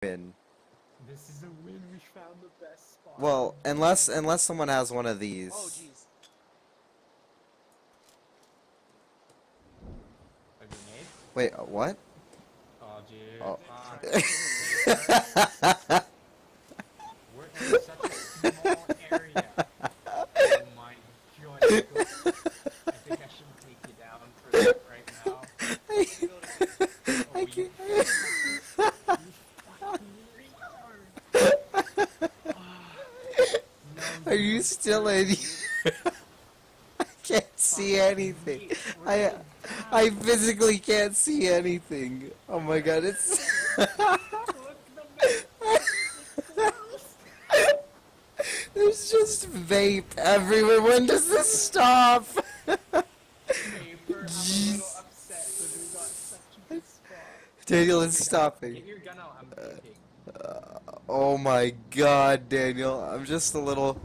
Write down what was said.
win. This is a win. We found the best spot. Well, unless someone has one of Oh, these. jeez. A grenade? Wait, what? Oh, dude. Oh. We're in such a small area. Oh my god. I think I should take you down for that right now. Oh, I you can't. fucking retard. No, Are you still in? I can't see anything. I physically can't see anything. Oh my god, it's. There's just vape everywhere. When does this stop? Paper, I'm a little upset because we got such a good spot. Daniel, it's Get stopping. your gun out, I'm thinking. Oh my god, Daniel. I'm just a little.